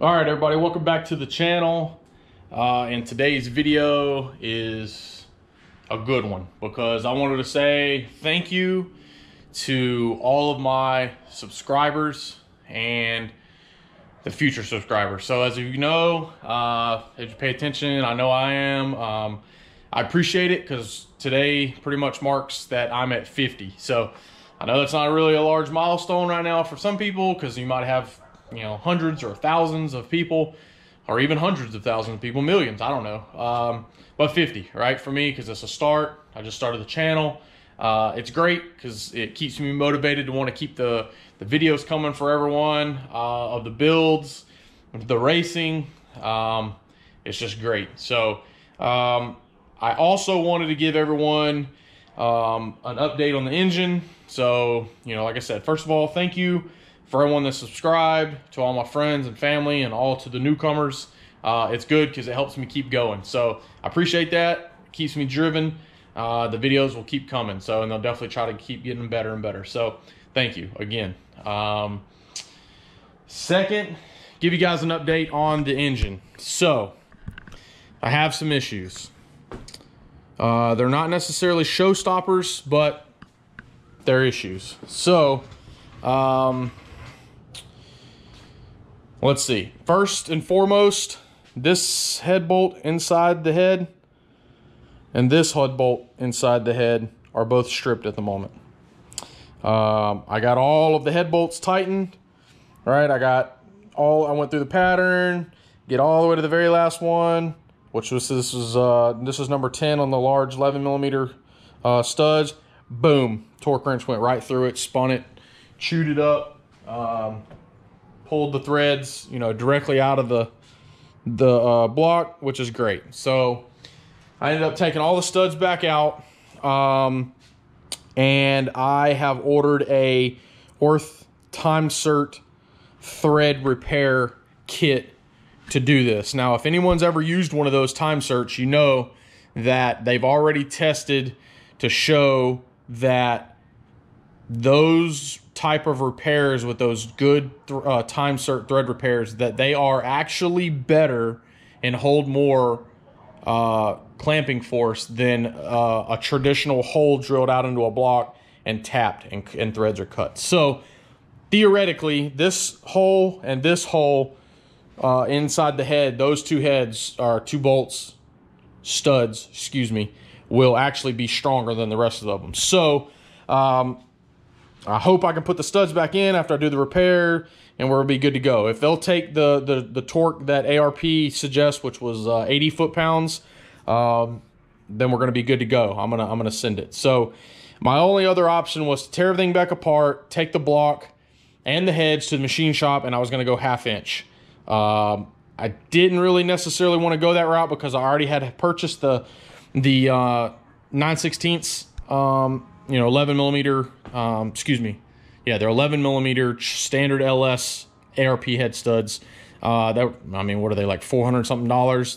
All right, everybody, welcome back to the channel. And today's video is a good one because I wanted to say thank you to all of my subscribers and the future subscribers. So as you know, if you pay attention, I know I am. I appreciate it because today pretty much marks that I'm at 50. So I know that's not really a large milestone right now for some people because you might have, you know, hundreds or thousands of people, or even hundreds of thousands of people, millions, I don't know. But 50, right, for me, because it's a start. I just started the channel. It's great because it keeps me motivated to want to keep the videos coming for everyone, of the builds, the racing. It's just great. So I also wanted to give everyone an update on the engine. So, you know, like I said, first of all, thank you for everyone that subscribed, to all my friends and family, and all to the newcomers. It's good because it helps me keep going. So I appreciate that. It keeps me driven. The videos will keep coming. So, and they'll definitely try to keep getting better and better. So thank you again. Second, give you guys an update on the engine. So I have some issues. They're not necessarily showstoppers, but they're issues. So, let's see. First and foremost, this head bolt inside the head and this head bolt inside the head are both stripped at the moment. I got all of the head bolts tightened. Right, I went through the pattern, get all the way to the very last one, which was this is number 10 on the large 11mm studs. Boom, torque wrench went right through it, spun it, chewed it up. Pulled the threads, you know, directly out of the block, which is great. So I ended up taking all the studs back out, and I have ordered a Orth Time Cert thread repair kit to do this. Now, if anyone's ever used one of those Time Certs, you know that they've already tested to show that those type of repairs with those good Time Cert thread repairs, that they are actually better and hold more clamping force than a traditional hole drilled out into a block and tapped and threads are cut. So theoretically, this hole and this hole inside the head, those two heads, are studs, excuse me, will actually be stronger than the rest of them. So I hope I can put the studs back in after I do the repair, and we'll be good to go. If they'll take the torque that ARP suggests, which was 80 foot-pounds, then we're going to be good to go. I'm gonna send it. So my only other option was to tear everything back apart, take the block and the heads to the machine shop, and I was going to go 1/2 inch. I didn't really necessarily want to go that route because I already had purchased the 9/16, you know, 11mm, excuse me. Yeah, they're 11mm standard LS ARP head studs. I mean, what are they, like $400 something?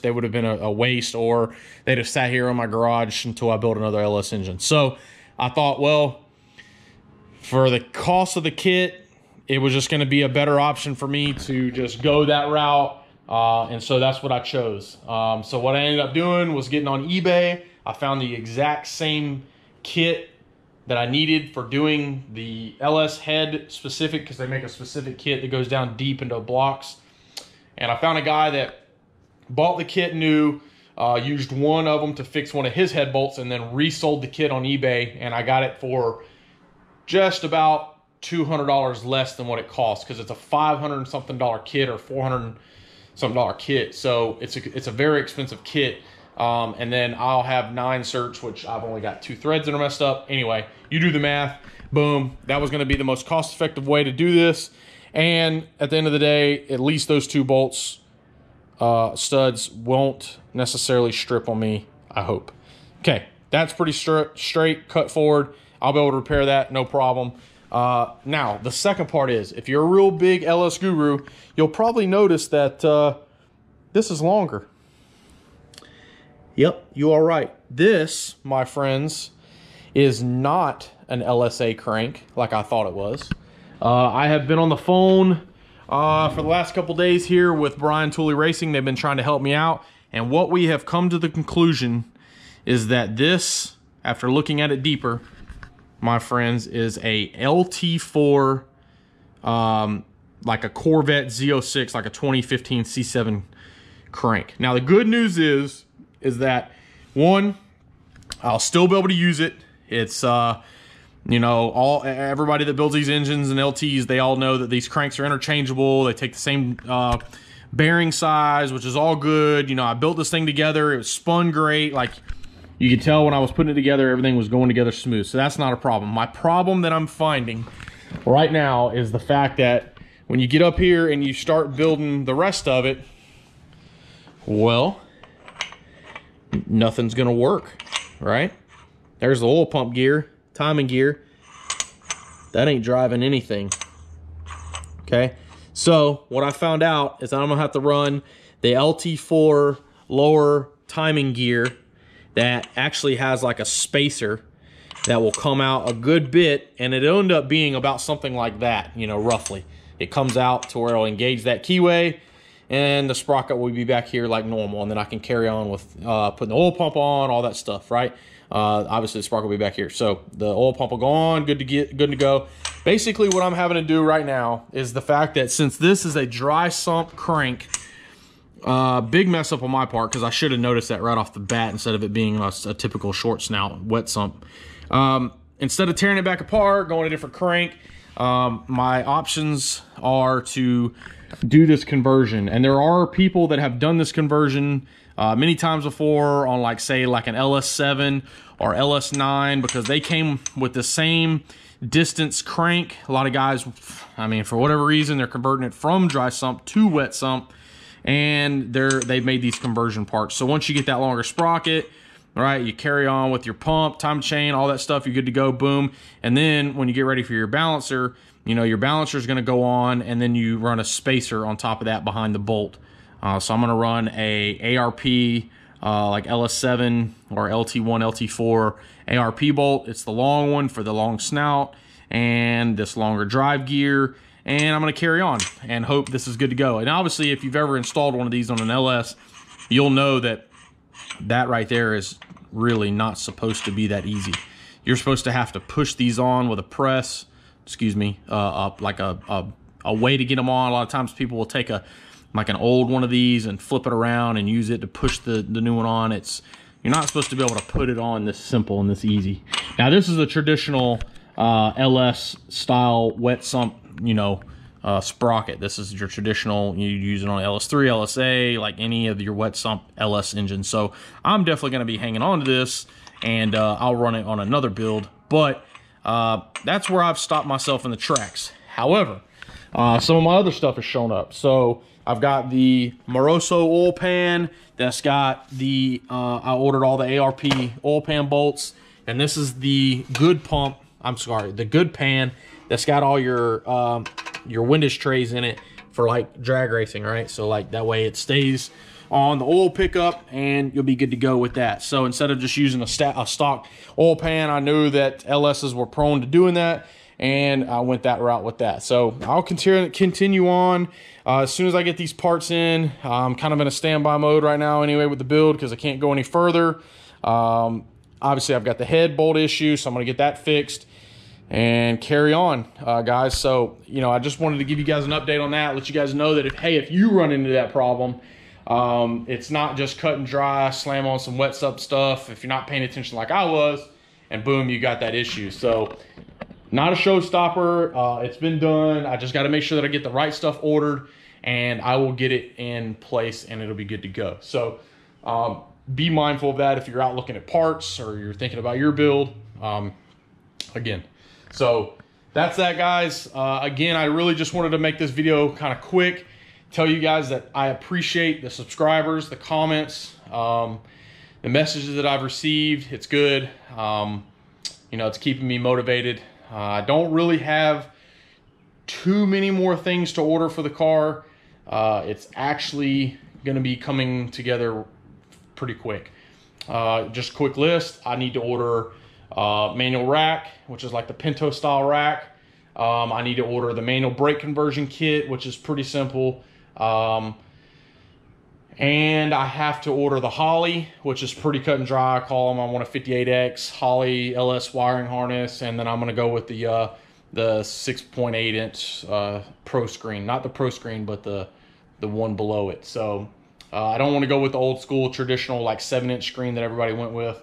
They would have been a waste, or they'd have sat here in my garage until I built another LS engine. So I thought, well, for the cost of the kit, it was just going to be a better option for me to just go that route. And so that's what I chose. So what I ended up doing was getting on eBay. I found the exact same kit that I needed for doing the LS head specific, because they make a specific kit that goes down deep into blocks. And I found a guy that bought the kit new, used one of them to fix one of his head bolts, and then resold the kit on eBay. And I got it for just about $200 less than what it costs, because it's a $500 something kit or $400 something kit. So it's a very expensive kit. And then I'll have 9 certs, which I've only got 2 threads that are messed up. Anyway, you do the math. Boom. That was going to be the most cost-effective way to do this. And at the end of the day, at least those 2 bolts, studs, won't necessarily strip on me, I hope. Okay, that's pretty straight, cut forward. I'll be able to repair that, no problem. Now, the second part is, if you're a real big LS guru, you'll probably notice that this is longer. Yep, you are right. This, my friends, is not an LSA crank like I thought it was. I have been on the phone for the last couple days here with Brian Tooley Racing. They've been trying to help me out, and what we have come to the conclusion is that this, after looking at it deeper, my friends, is a LT4, like a Corvette Z06, like a 2015 C7 crank. Now the good news is that, one, I'll still be able to use it. It's you know, everybody that builds these engines and LTs, they all know that these cranks are interchangeable. They take the same bearing size, which is all good. You know, I built this thing together. It was spun great. Like, you could tell when I was putting it together, everything was going together smooth. So that's not a problem. My problem that I'm finding right now is the fact that when you get up here and you start building the rest of it, well, nothing's gonna work, right? There's the oil pump gear, timing gear. That ain't driving anything, okay? So what I found out is I'm gonna have to run the LT4 lower timing gear that actually has like a spacer that will come out a good bit, and it'll end up being about something like that, you know, roughly. It comes out to where it'll engage that keyway, and the sprocket will be back here like normal, and then I can carry on with putting the oil pump on, all that stuff, right? Obviously the sprocket will be back here. So the oil pump will go on, good to go. Basically what I'm having to do right now is the fact that since this is a dry sump crank, big mess up on my part, because I should have noticed that right off the bat instead of it being a typical short snout wet sump. Instead of tearing it back apart, going a different crank, my options are to do this conversion. And there are people that have done this conversion many times before on, like, say, like an LS7 or LS9, because they came with the same distance crank. A lot of guys, I mean, for whatever reason, they're converting it from dry sump to wet sump, and they've made these conversion parts. So once you get that longer sprocket, all right, you carry on with your pump, time chain, all that stuff, you're good to go, boom. And then when you get ready for your balancer, you know, your balancer is going to go on, and then you run a spacer on top of that behind the bolt. So I'm going to run a ARP, like LS7 or LT1, LT4 ARP bolt. It's the long one for the long snout and this longer drive gear. And I'm going to carry on and hope this is good to go. And obviously, if you've ever installed one of these on an LS, you'll know that that right there is really not supposed to be that easy. You're supposed to have to push these on with a press, excuse me, like a way to get them on. A lot of times people will take like an old one of these and flip it around and use it to push the new one on. You're not supposed to be able to put it on this simple and this easy. Now this is a traditional LS style wet sump, you know, sprocket. This is your traditional, you use it on LS3, LSA, like any of your wet sump LS engines. So I'm definitely going to be hanging on to this, and I'll run it on another build, but that's where I've stopped myself in the tracks. However, some of my other stuff has shown up. So I've got the Moroso oil pan that's got the, I ordered all the ARP oil pan bolts, and this is the good pump, I'm sorry, the good pan that's got all your windage trays in it for like drag racing, right? So like that way it stays on the oil pickup and you'll be good to go with that. So instead of just using a stock oil pan, I knew that LSs were prone to doing that, and I went that route with that. So I'll continue on. As soon as I get these parts in, I'm kind of in a standby mode right now anyway with the build, because I can't go any further. Obviously I've got the head bolt issue, so I'm gonna get that fixed and carry on, guys. So, you know, I just wanted to give you guys an update on that, let you guys know that if you run into that problem, it's not just cut and dry, slam on some wet sump stuff if you're not paying attention like I was, and boom, you got that issue. So not a showstopper. It's been done. I just got to make sure that I get the right stuff ordered, and I will get it in place and it'll be good to go. So be mindful of that if you're out looking at parts or you're thinking about your build. Again, so that's that, guys. Again, I really just wanted to make this video kind of quick, tell you guys that I appreciate the subscribers, the comments, the messages that I've received. It's good. You know, it's keeping me motivated. I don't really have too many more things to order for the car. It's actually going to be coming together pretty quick. Just a quick list. I need to order manual rack, which is like the Pinto style rack. I need to order the manual brake conversion kit, which is pretty simple. And I have to order the Holley, which is pretty cut and dry. I call them, I want a 58X Holley LS wiring harness, and then I'm going to go with the 6.8 inch Pro Screen. Not the Pro Screen, but the one below it. So I don't want to go with the old school traditional like 7-inch screen that everybody went with.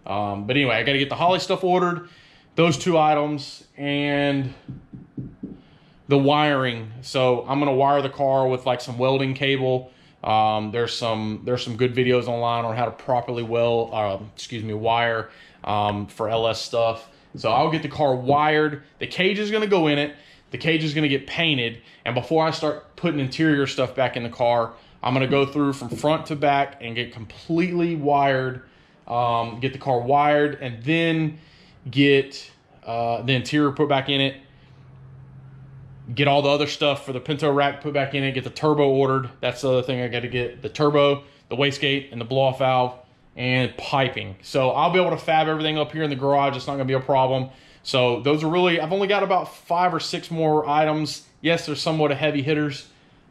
But anyway, I got to get the Holley stuff ordered, those 2 items, and the wiring. So I'm going to wire the car with like some welding cable. There's some good videos online on how to properly wire for LS stuff. So I'll get the car wired. The cage is going to go in it. The cage is going to get painted. And before I start putting interior stuff back in the car, I'm going to go through from front to back and get completely wired, get the car wired, and then get the interior put back in it. Get all the other stuff for the Pinto rack put back in it, get the turbo ordered. That's the other thing I got to get: the turbo, the wastegate, and the blow-off valve, and piping. So I'll be able to fab everything up here in the garage. It's not going to be a problem. So those are really, I've only got about 5 or 6 more items. Yes, there's somewhat of heavy hitters,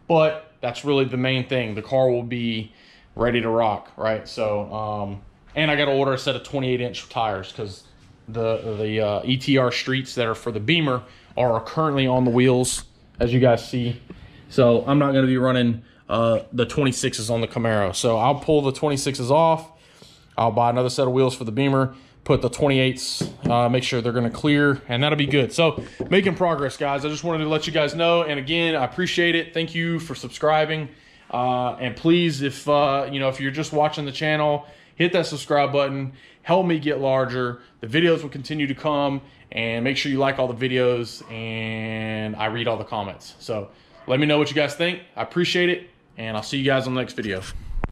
but that's really the main thing. The car will be ready to rock, right? So, and I got to order a set of 28-inch tires because the ETR streets that are for the Beamer are currently on the wheels, as you guys see. So I'm not going to be running the 26s on the Camaro. So I'll pull the 26s off. I'll buy another set of wheels for the Beamer, put the 28s, make sure they're going to clear, and that'll be good. So making progress, guys. I just wanted to let you guys know. And again, I appreciate it. Thank you for subscribing. And please, if if you're just watching the channel, hit that subscribe button. Help me get larger. The videos will continue to come, and make sure you like all the videos, and I read all the comments. So let me know what you guys think. I appreciate it, and I'll see you guys on the next video.